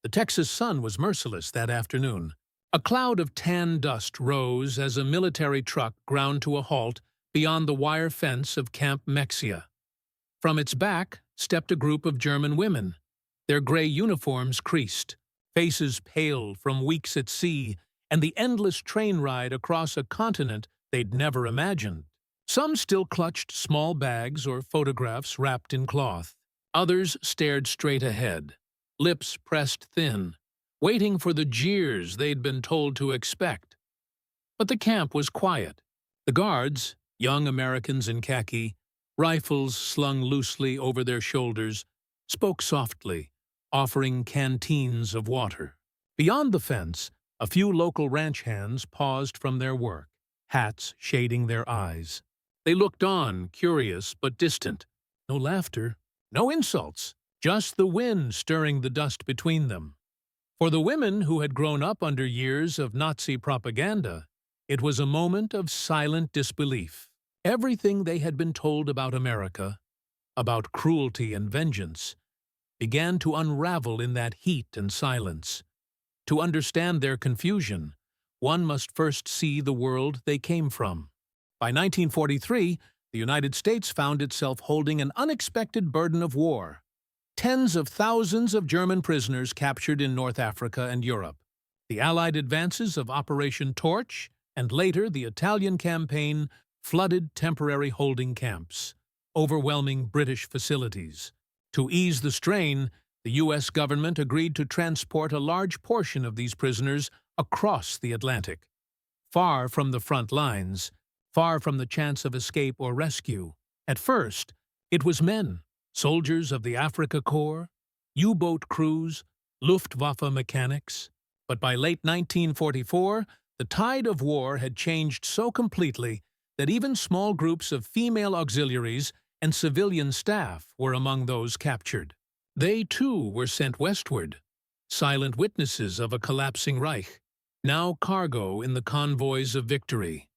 The Texas sun was merciless that afternoon. A cloud of tan dust rose as a military truck ground to a halt beyond the wire fence of Camp Mexia. From its back stepped a group of German women, their gray uniforms creased, faces pale from weeks at sea and the endless train ride across a continent they'd never imagined. Some still clutched small bags or photographs wrapped in cloth. Others stared straight ahead, lips pressed thin, waiting for the jeers they'd been told to expect. But the camp was quiet. The guards, young Americans in khaki, rifles slung loosely over their shoulders, spoke softly, offering canteens of water. Beyond the fence, a few local ranch hands paused from their work, hats shading their eyes. They looked on, curious but distant. No laughter, no insults, just the wind stirring the dust between them. For the women who had grown up under years of Nazi propaganda, it was a moment of silent disbelief. Everything they had been told about America, about cruelty and vengeance, began to unravel in that heat and silence. To understand their confusion, one must first see the world they came from. By 1943, the United States found itself holding an unexpected burden of war. Tens of thousands of German prisoners captured in North Africa and Europe. The Allied advances of Operation Torch, and later the Italian campaign, flooded temporary holding camps, overwhelming British facilities. To ease the strain, the U.S. government agreed to transport a large portion of these prisoners across the Atlantic. Far from the front lines, far from the chance of escape or rescue. At first, it was men, soldiers of the Afrika Korps, U-boat crews, Luftwaffe mechanics. But by late 1944, the tide of war had changed so completely that even small groups of female auxiliaries and civilian staff were among those captured. They, too, were sent westward, silent witnesses of a collapsing Reich, now cargo in the convoys of victory.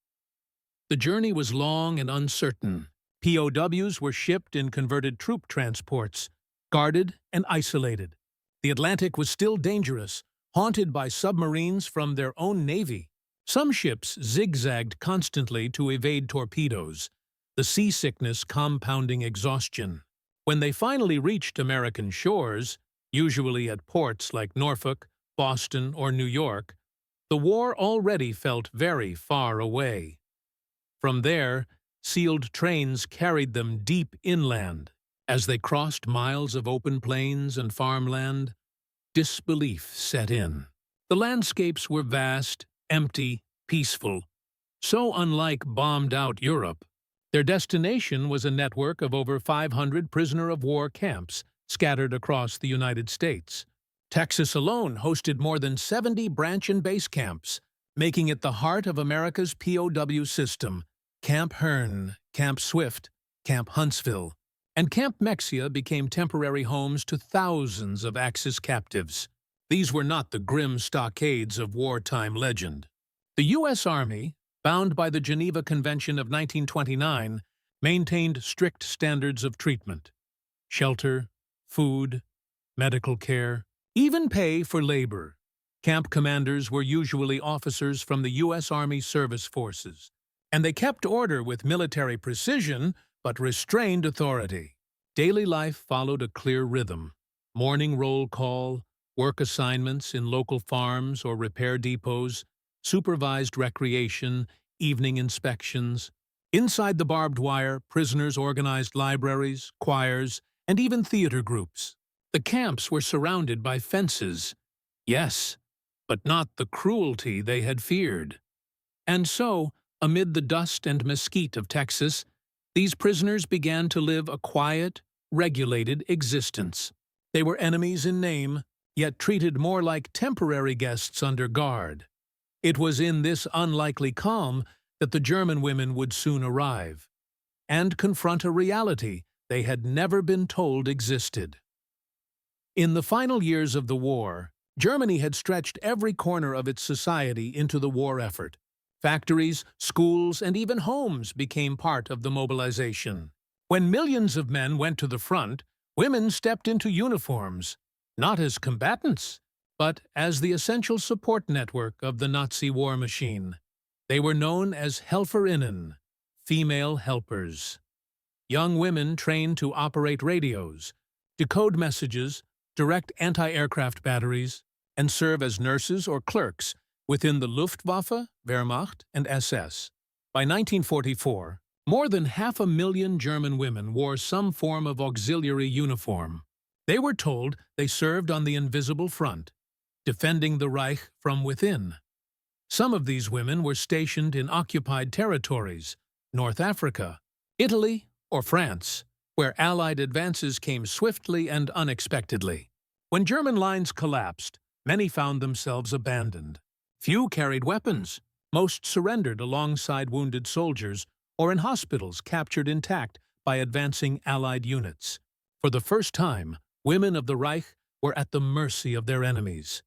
The journey was long and uncertain. POWs were shipped in converted troop transports, guarded and isolated. The Atlantic was still dangerous, haunted by submarines from their own navy. Some ships zigzagged constantly to evade torpedoes, the seasickness compounding exhaustion. When they finally reached American shores, usually at ports like Norfolk, Boston, or New York, the war already felt very far away. From there, sealed trains carried them deep inland. As they crossed miles of open plains and farmland, disbelief set in. The landscapes were vast, empty, peaceful, so unlike bombed-out Europe. Their destination was a network of over 500 prisoner-of-war camps scattered across the United States. Texas alone hosted more than 70 branch and base camps, making it the heart of America's POW system. Camp Hearn, Camp Swift, Camp Huntsville, and Camp Mexia became temporary homes to thousands of Axis captives. These were not the grim stockades of wartime legend. The U.S. Army, bound by the Geneva Convention of 1929, maintained strict standards of treatment: shelter, food, medical care, even pay for labor. Camp commanders were usually officers from the U.S. Army Service Forces, and they kept order with military precision but restrained authority. Daily life followed a clear rhythm: morning roll call, work assignments in local farms or repair depots, supervised recreation, evening inspections. Inside the barbed wire, prisoners organized libraries, choirs, and even theater groups. The camps were surrounded by fences. Yes, but not the cruelty they had feared. And so, amid the dust and mesquite of Texas, these prisoners began to live a quiet, regulated existence. They were enemies in name, yet treated more like temporary guests under guard. It was in this unlikely calm that the German women would soon arrive, and confront a reality they had never been told existed. In the final years of the war, Germany had stretched every corner of its society into the war effort. Factories, schools, and even homes became part of the mobilization. When millions of men went to the front, women stepped into uniforms, not as combatants, but as the essential support network of the Nazi war machine. They were known as Helferinnen, female helpers. Young women trained to operate radios, decode messages, direct anti-aircraft batteries, and serve as nurses or clerks within the Luftwaffe, Wehrmacht, and SS. By 1944, more than 500,000 German women wore some form of auxiliary uniform. They were told they served on the invisible front, defending the Reich from within. Some of these women were stationed in occupied territories, North Africa, Italy, or France, where Allied advances came swiftly and unexpectedly. When German lines collapsed, many found themselves abandoned. Few carried weapons. Most surrendered alongside wounded soldiers or in hospitals captured intact by advancing Allied units. For the first time, women of the Reich were at the mercy of their enemies.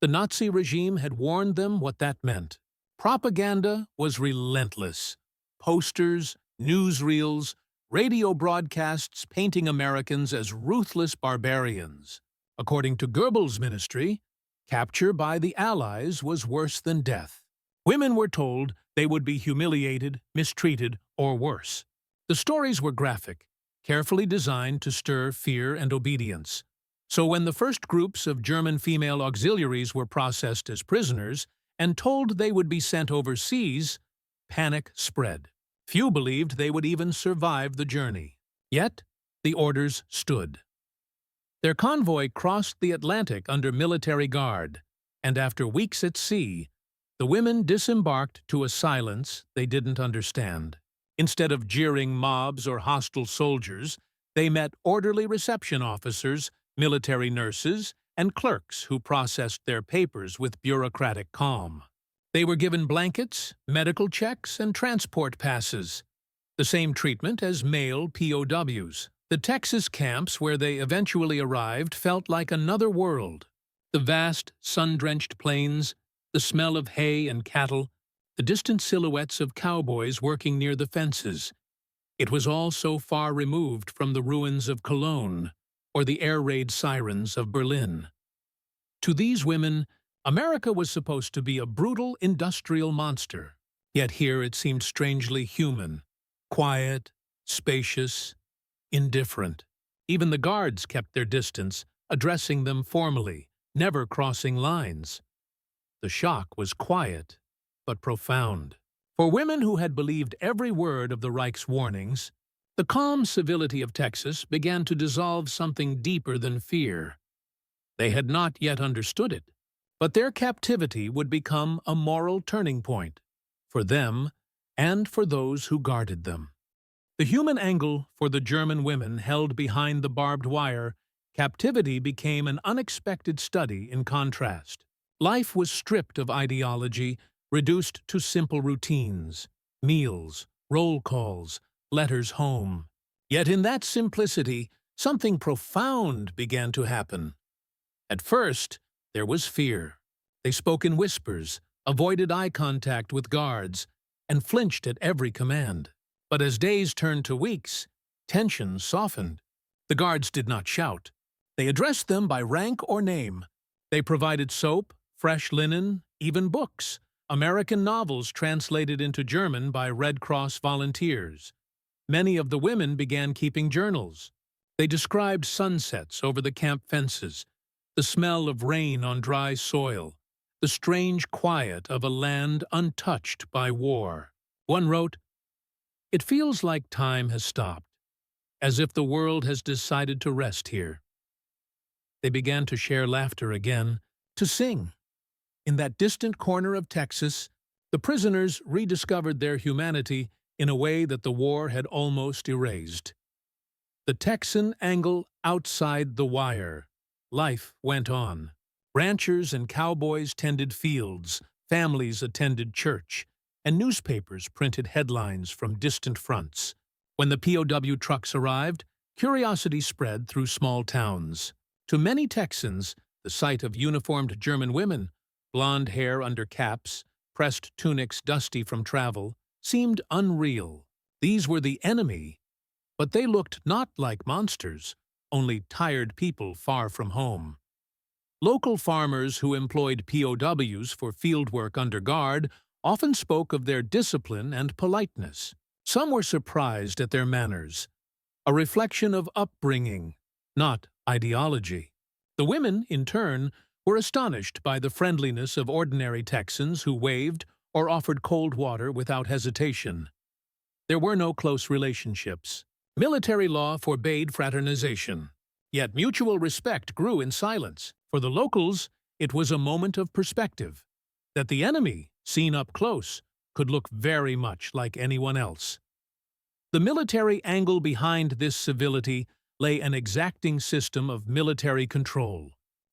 The Nazi regime had warned them what that meant. Propaganda was relentless. Posters, newsreels, radio broadcasts painting Americans as ruthless barbarians. According to Goebbels' ministry, capture by the Allies was worse than death. Women were told they would be humiliated, mistreated, or worse. The stories were graphic, carefully designed to stir fear and obedience. So when the first groups of German female auxiliaries were processed as prisoners and told they would be sent overseas, panic spread. Few believed they would even survive the journey. Yet, the orders stood. Their convoy crossed the Atlantic under military guard, and after weeks at sea, the women disembarked to a silence they didn't understand. Instead of jeering mobs or hostile soldiers, they met orderly reception officers, military nurses, and clerks who processed their papers with bureaucratic calm. They were given blankets, medical checks, and transport passes, the same treatment as male POWs. The Texas camps where they eventually arrived felt like another world. The vast, sun-drenched plains, the smell of hay and cattle, the distant silhouettes of cowboys working near the fences. It was all so far removed from the ruins of Cologne or the air raid sirens of Berlin. To these women, America was supposed to be a brutal industrial monster. Yet here it seemed strangely human, quiet, spacious, indifferent. Even the guards kept their distance, addressing them formally, never crossing lines. The shock was quiet, but profound. For women who had believed every word of the Reich's warnings, the calm civility of Texas began to dissolve something deeper than fear. They had not yet understood it, but their captivity would become a moral turning point, for them and for those who guarded them. The human angle for the German women held behind the barbed wire, captivity became an unexpected study in contrast. Life was stripped of ideology, reduced to simple routines, meals, roll calls, letters home. Yet in that simplicity, something profound began to happen. At first, there was fear. They spoke in whispers, avoided eye contact with guards, and flinched at every command. But as days turned to weeks, tension softened. The guards did not shout. They addressed them by rank or name. They provided soap, fresh linen, even books, American novels translated into German by Red Cross volunteers. Many of the women began keeping journals. They described sunsets over the camp fences, the smell of rain on dry soil, the strange quiet of a land untouched by war. One wrote, "It feels like time has stopped, as if the world has decided to rest here." They began to share laughter again, to sing. In that distant corner of Texas, the prisoners rediscovered their humanity in a way that the war had almost erased. The Texan angle outside the wire. Life went on. Ranchers and cowboys tended fields, families attended church, and newspapers printed headlines from distant fronts. When the POW trucks arrived, curiosity spread through small towns. To many Texans, the sight of uniformed German women, blonde hair under caps, pressed tunics dusty from travel, seemed unreal. These were the enemy, but they looked not like monsters, only tired people far from home. Local farmers who employed POWs for fieldwork under guard often spoke of their discipline and politeness. Some were surprised at their manners, a reflection of upbringing, not ideology. The women, in turn, were astonished by the friendliness of ordinary Texans who waved or offered cold water without hesitation. There were no close relationships. Military law forbade fraternization. Yet mutual respect grew in silence. For the locals, it was a moment of perspective, that the enemy, seen up close, could look very much like anyone else. The military angle behind this civility lay an exacting system of military control.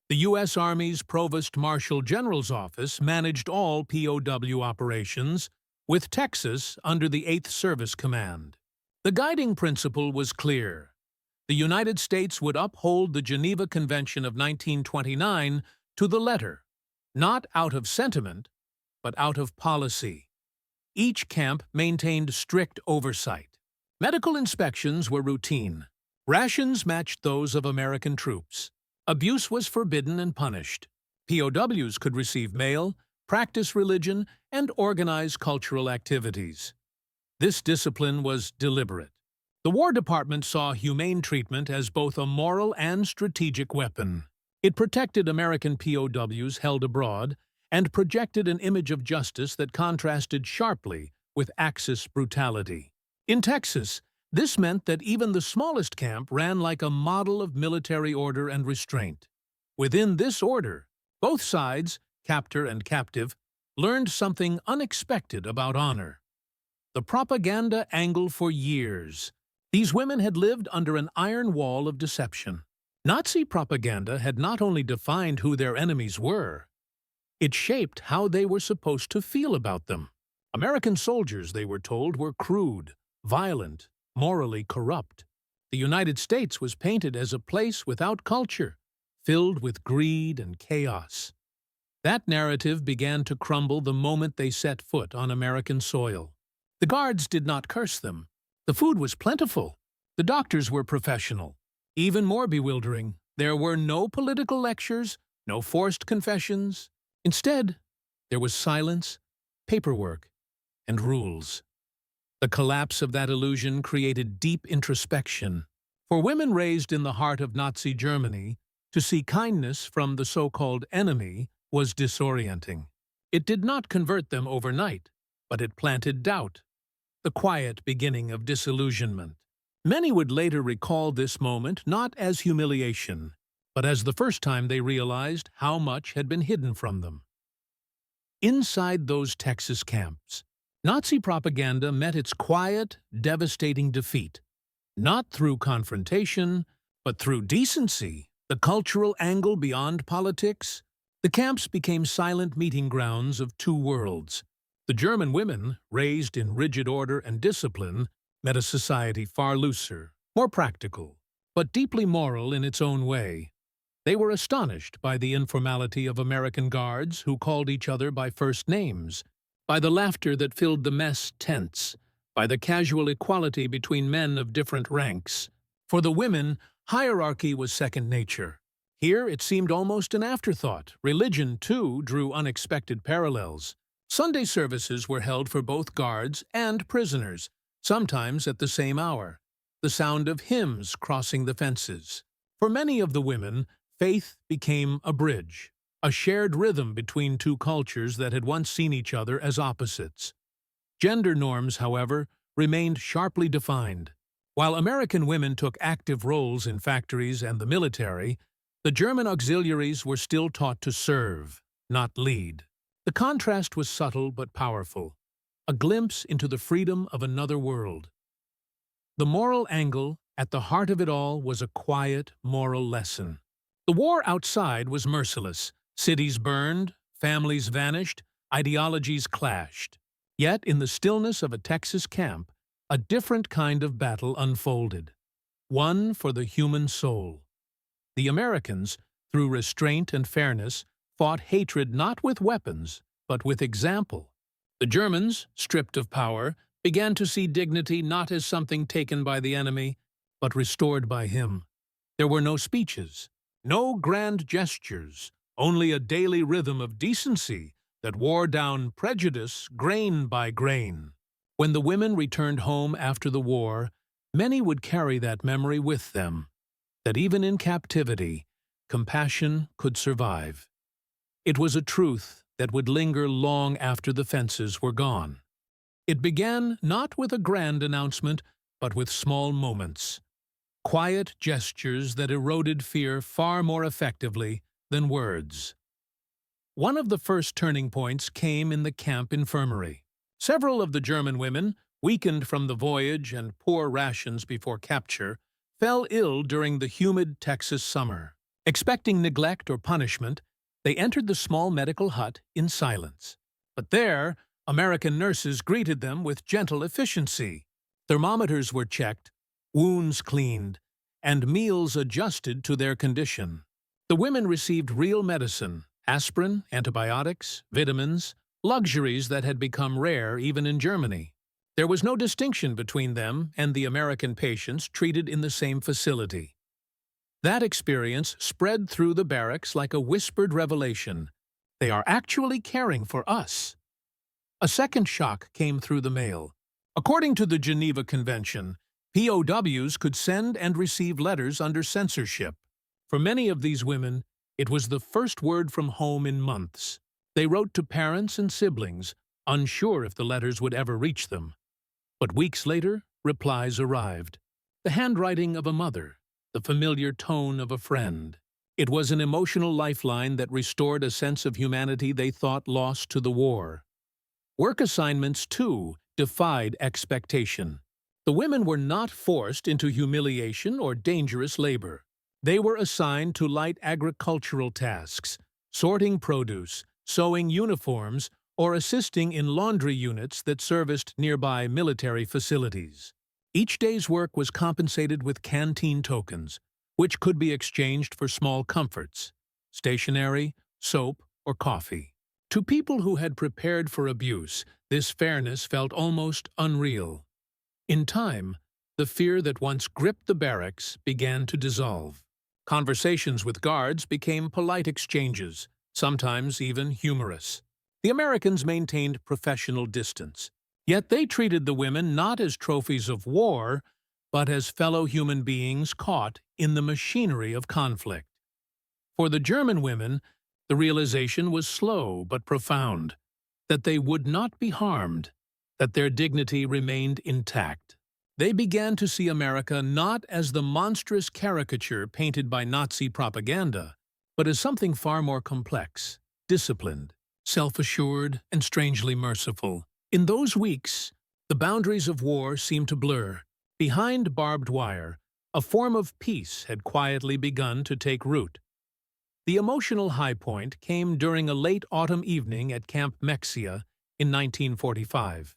The U.S. Army's Provost Marshal General's Office managed all POW operations, with Texas under the 8th Service Command. The guiding principle was clear. The United States would uphold the Geneva Convention of 1929 to the letter, not out of sentiment, but out of policy. Each camp maintained strict oversight. Medical inspections were routine. Rations matched those of American troops. Abuse was forbidden and punished. POWs could receive mail, practice religion, and organize cultural activities. This discipline was deliberate. The War Department saw humane treatment as both a moral and strategic weapon. It protected American POWs held abroad and projected an image of justice that contrasted sharply with Axis brutality. In Texas, this meant that even the smallest camp ran like a model of military order and restraint. Within this order, both sides, captor and captive, learned something unexpected about honor. The propaganda angle for years. These women had lived under an iron wall of deception. Nazi propaganda had not only defined who their enemies were, it shaped how they were supposed to feel about them. American soldiers, they were told, were crude, violent, morally corrupt. The United States was painted as a place without culture, filled with greed and chaos. That narrative began to crumble the moment they set foot on American soil. The guards did not curse them. The food was plentiful. The doctors were professional. Even more bewildering, there were no political lectures, no forced confessions. Instead, there was silence, paperwork, and rules. The collapse of that illusion created deep introspection. For women raised in the heart of Nazi Germany, to see kindness from the so-called enemy was disorienting. It did not convert them overnight, but it planted doubt, the quiet beginning of disillusionment. Many would later recall this moment not as humiliation, but as the first time they realized how much had been hidden from them. Inside those Texas camps, Nazi propaganda met its quiet, devastating defeat, not through confrontation, but through decency, the cultural angle beyond politics. The camps became silent meeting grounds of two worlds. The German women, raised in rigid order and discipline, met a society far looser, more practical, but deeply moral in its own way. They were astonished by the informality of American guards who called each other by first names, by the laughter that filled the mess tents, by the casual equality between men of different ranks. For the women, hierarchy was second nature. Here it seemed almost an afterthought. Religion, too, drew unexpected parallels. Sunday services were held for both guards and prisoners, sometimes at the same hour, the sound of hymns crossing the fences. For many of the women, faith became a bridge, a shared rhythm between two cultures that had once seen each other as opposites. Gender norms, however, remained sharply defined. While American women took active roles in factories and the military, the German auxiliaries were still taught to serve, not lead. The contrast was subtle but powerful, a glimpse into the freedom of another world. The moral angle, at the heart of it all, was a quiet, moral lesson. The war outside was merciless. Cities burned, families vanished, ideologies clashed. Yet, in the stillness of a Texas camp, a different kind of battle unfolded. One for the human soul. The Americans, through restraint and fairness, fought hatred not with weapons, but with example. The Germans, stripped of power, began to see dignity not as something taken by the enemy, but restored by him. There were no speeches, no grand gestures, only a daily rhythm of decency that wore down prejudice grain by grain. When the women returned home after the war, many would carry that memory with them, that even in captivity, compassion could survive. It was a truth that would linger long after the fences were gone. It began not with a grand announcement, but with small moments, quiet gestures that eroded fear far more effectively than words. One of the first turning points came in the camp infirmary. Several of the German women, weakened from the voyage and poor rations before capture, fell ill during the humid Texas summer. Expecting neglect or punishment, they entered the small medical hut in silence. But there, American nurses greeted them with gentle efficiency. Thermometers were checked, wounds cleaned, and meals adjusted to their condition. The women received real medicine, aspirin, antibiotics, vitamins, luxuries that had become rare even in Germany. There was no distinction between them and the American patients treated in the same facility. That experience spread through the barracks like a whispered revelation. They are actually caring for us. A second shock came through the mail. According to the Geneva Convention, POWs could send and receive letters under censorship. For many of these women, it was the first word from home in months. They wrote to parents and siblings, unsure if the letters would ever reach them. But weeks later, replies arrived. The handwriting of a mother, the familiar tone of a friend. It was an emotional lifeline that restored a sense of humanity they thought lost to the war. Work assignments, too, defied expectation. The women were not forced into humiliation or dangerous labor. They were assigned to light agricultural tasks, sorting produce, sewing uniforms, or assisting in laundry units that serviced nearby military facilities. Each day's work was compensated with canteen tokens, which could be exchanged for small comforts, stationery, soap, or coffee. To people who had prepared for abuse, this fairness felt almost unreal. In time, the fear that once gripped the barracks began to dissolve. Conversations with guards became polite exchanges, sometimes even humorous. The Americans maintained professional distance, yet they treated the women not as trophies of war, but as fellow human beings caught in the machinery of conflict. For the German women, the realization was slow but profound, that they would not be harmed, that their dignity remained intact. They began to see America not as the monstrous caricature painted by Nazi propaganda, but as something far more complex, disciplined, self-assured, and strangely merciful. In those weeks, the boundaries of war seemed to blur. Behind barbed wire, a form of peace had quietly begun to take root. The emotional high point came during a late autumn evening at Camp Mexia in 1945.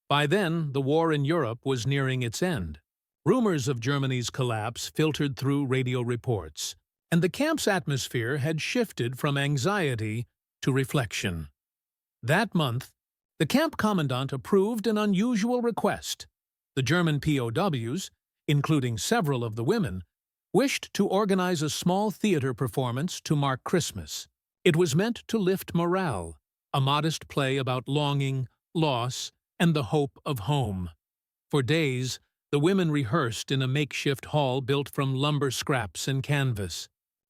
By then, the war in Europe was nearing its end. Rumors of Germany's collapse filtered through radio reports, and the camp's atmosphere had shifted from anxiety to reflection. That month, the camp commandant approved an unusual request. The German POWs, including several of the women, wished to organize a small theater performance to mark Christmas. It was meant to lift morale, a modest play about longing, loss, and the hope of home. For days, the women rehearsed in a makeshift hall built from lumber scraps and canvas.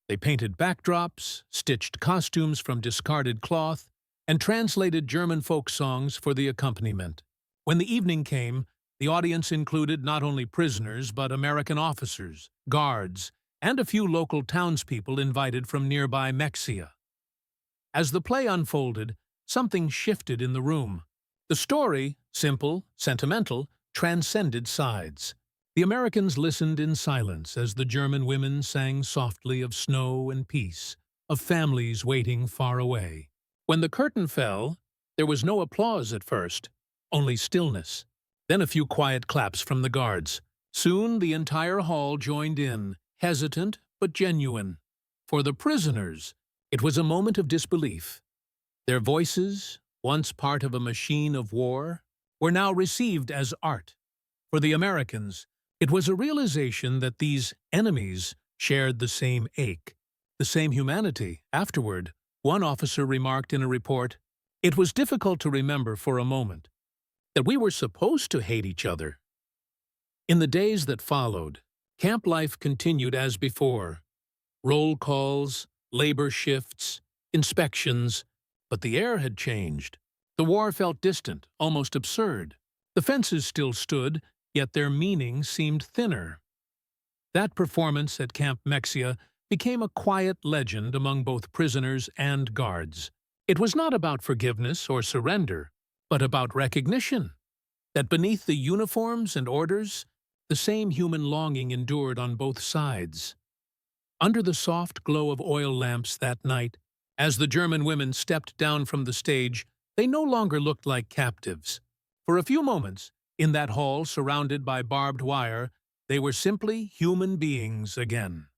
They painted backdrops, stitched costumes from discarded cloth, and translated German folk songs for the accompaniment. When the evening came, the audience included not only prisoners but American officers, guards, and a few local townspeople invited from nearby Mexia. As the play unfolded, something shifted in the room. The story, simple, sentimental, transcended sides. The Americans listened in silence as the German women sang softly of snow and peace, of families waiting far away. When the curtain fell, there was no applause at first, only stillness. Then a few quiet claps from the guards. Soon the entire hall joined in, hesitant but genuine. For the prisoners, it was a moment of disbelief. Their voices, once part of a machine of war, were now received as art. For the Americans, it was a realization that these enemies shared the same ache. the same humanity. Afterward, one officer remarked in a report, "It was difficult to remember for a moment that we were supposed to hate each other." In the days that followed, camp life continued as before. Roll calls, labor shifts, inspections, but the air had changed. The war felt distant, almost absurd. The fences still stood, yet their meaning seemed thinner. That performance at Camp Mexia became a quiet legend among both prisoners and guards. It was not about forgiveness or surrender, but about recognition that beneath the uniforms and orders, the same human longing endured on both sides. Under the soft glow of oil lamps that night, as the German women stepped down from the stage, they no longer looked like captives. For a few moments, in that hall surrounded by barbed wire, they were simply human beings again.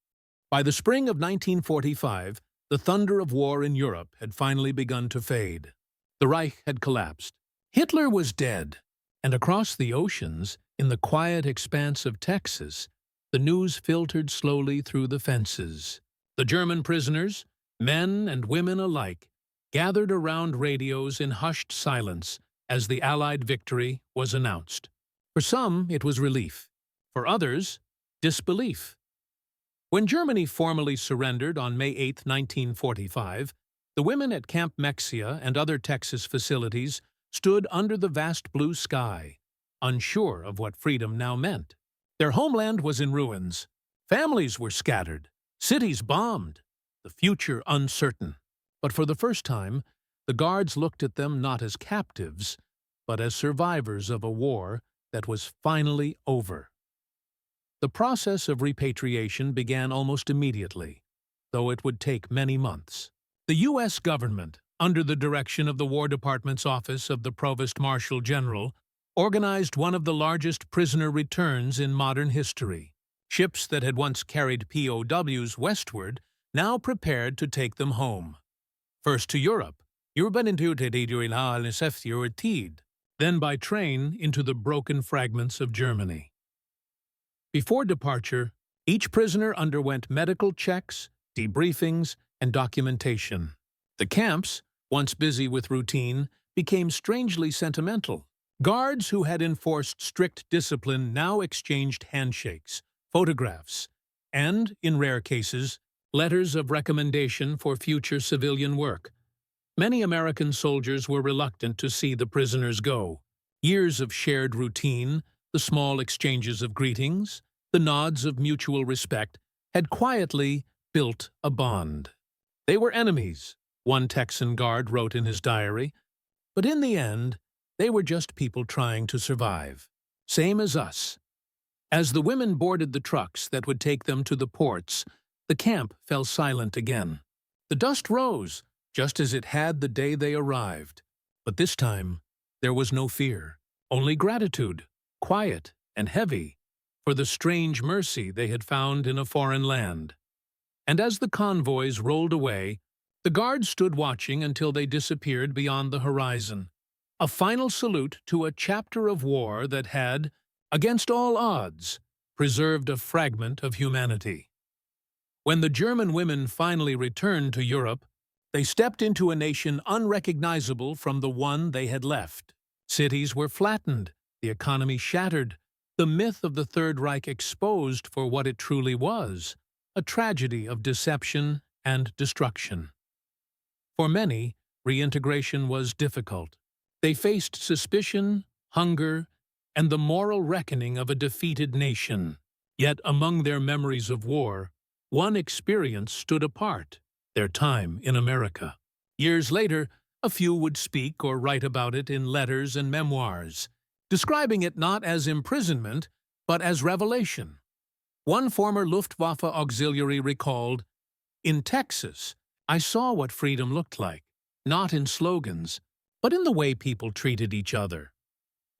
By the spring of 1945, the thunder of war in Europe had finally begun to fade. The Reich had collapsed. Hitler was dead, and across the oceans, in the quiet expanse of Texas, the news filtered slowly through the fences. The German prisoners, men and women alike, gathered around radios in hushed silence as the Allied victory was announced. For some, it was relief. For others, disbelief. When Germany formally surrendered on May 8, 1945, the women at Camp Mexia and other Texas facilities stood under the vast blue sky, unsure of what freedom now meant. Their homeland was in ruins. Families were scattered. Cities bombed. The future uncertain. But for the first time, the guards looked at them not as captives, but as survivors of a war that was finally over. The process of repatriation began almost immediately, though it would take many months. The U.S. government, under the direction of the War Department's Office of the Provost Marshal General, organized one of the largest prisoner returns in modern history. Ships that had once carried POWs westward now prepared to take them home. First to Europe, then by train into the broken fragments of Germany. Before departure, each prisoner underwent medical checks, debriefings, and documentation. The camps, once busy with routine, became strangely sentimental. Guards who had enforced strict discipline now exchanged handshakes, photographs, and, in rare cases, letters of recommendation for future civilian work. Many American soldiers were reluctant to see the prisoners go. Years of shared routine, the small exchanges of greetings, the nods of mutual respect, had quietly built a bond. They were enemies, one Texan guard wrote in his diary, but in the end, they were just people trying to survive. Same as us. As the women boarded the trucks that would take them to the ports, the camp fell silent again. The dust rose, just as it had the day they arrived. But this time, there was no fear, only gratitude, quiet and heavy, for the strange mercy they had found in a foreign land. And as the convoys rolled away, the guards stood watching until they disappeared beyond the horizon. A final salute to a chapter of war that had, against all odds, preserved a fragment of humanity. When the German women finally returned to Europe, they stepped into a nation unrecognizable from the one they had left. Cities were flattened, the economy shattered, the myth of the Third Reich exposed for what it truly was, a tragedy of deception and destruction. For many, reintegration was difficult. They faced suspicion, hunger, and the moral reckoning of a defeated nation. Yet among their memories of war, one experience stood apart, their time in America. Years later, a few would speak or write about it in letters and memoirs, describing it not as imprisonment, but as revelation. One former Luftwaffe auxiliary recalled, "In Texas, I saw what freedom looked like, not in slogans, but in the way people treated each other."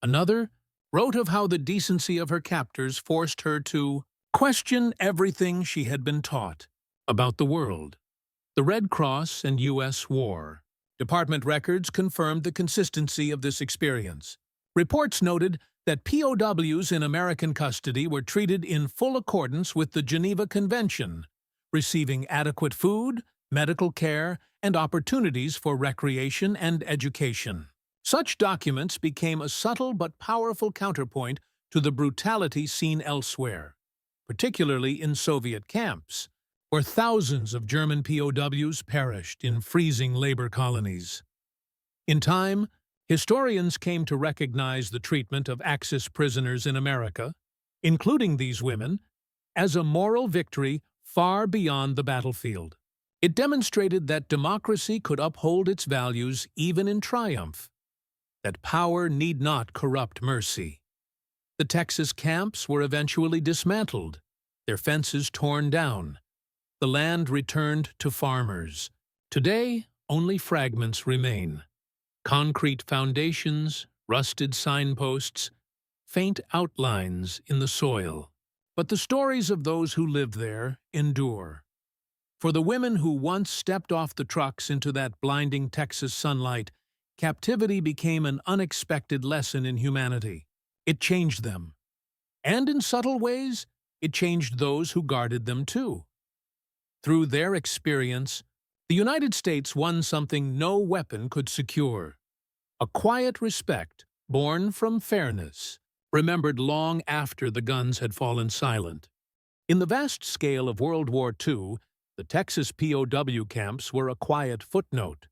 Another wrote of how the decency of her captors forced her to question everything she had been taught about the world. The Red Cross and U.S. War. Department records confirmed the consistency of this experience. Reports noted that POWs in American custody were treated in full accordance with the Geneva Convention, receiving adequate food, medical care, and opportunities for recreation and education. Such documents became a subtle but powerful counterpoint to the brutality seen elsewhere, particularly in Soviet camps, where thousands of German POWs perished in freezing labor colonies. In time, historians came to recognize the treatment of Axis prisoners in America, including these women, as a moral victory far beyond the battlefield. It demonstrated that democracy could uphold its values even in triumph, that power need not corrupt mercy. The Texas camps were eventually dismantled, their fences torn down, the land returned to farmers. Today, only fragments remain. Concrete foundations, rusted signposts, faint outlines in the soil. But the stories of those who lived there endure. For the women who once stepped off the trucks into that blinding Texas sunlight, captivity became an unexpected lesson in humanity. It changed them. And in subtle ways, it changed those who guarded them too. Through their experience, the United States won something no weapon could secure: a quiet respect born from fairness, remembered long after the guns had fallen silent. In the vast scale of World War II, the Texas POW camps were a quiet footnote,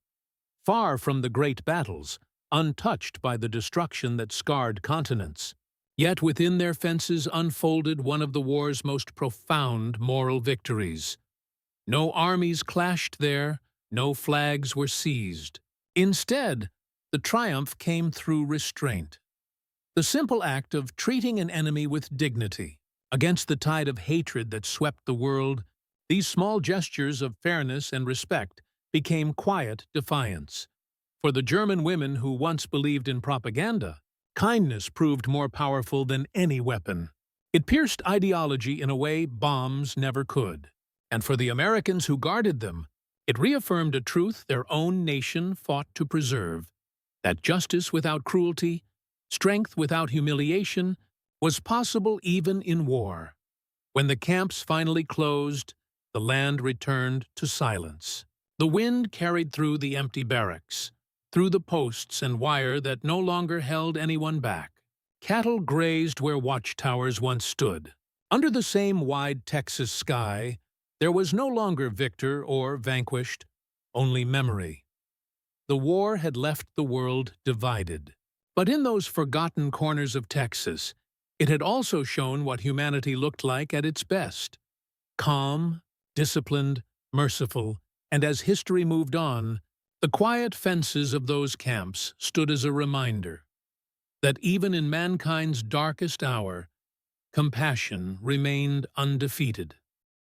far from the great battles, untouched by the destruction that scarred continents. Yet within their fences unfolded one of the war's most profound moral victories. No armies clashed there, no flags were seized. Instead, the triumph came through restraint. The simple act of treating an enemy with dignity. Against the tide of hatred that swept the world, these small gestures of fairness and respect became quiet defiance. For the German women who once believed in propaganda, kindness proved more powerful than any weapon. It pierced ideology in a way bombs never could. And for the Americans who guarded them, it reaffirmed a truth their own nation fought to preserve: that justice without cruelty, strength without humiliation, was possible even in war. When the camps finally closed, the land returned to silence. The wind carried through the empty barracks, through the posts and wire that no longer held anyone back. Cattle grazed where watchtowers once stood. Under the same wide Texas sky, there was no longer victor or vanquished, only memory. The war had left the world divided. But in those forgotten corners of Texas, it had also shown what humanity looked like at its best: calm, disciplined, merciful, and as history moved on, the quiet fences of those camps stood as a reminder that even in mankind's darkest hour, compassion remained undefeated.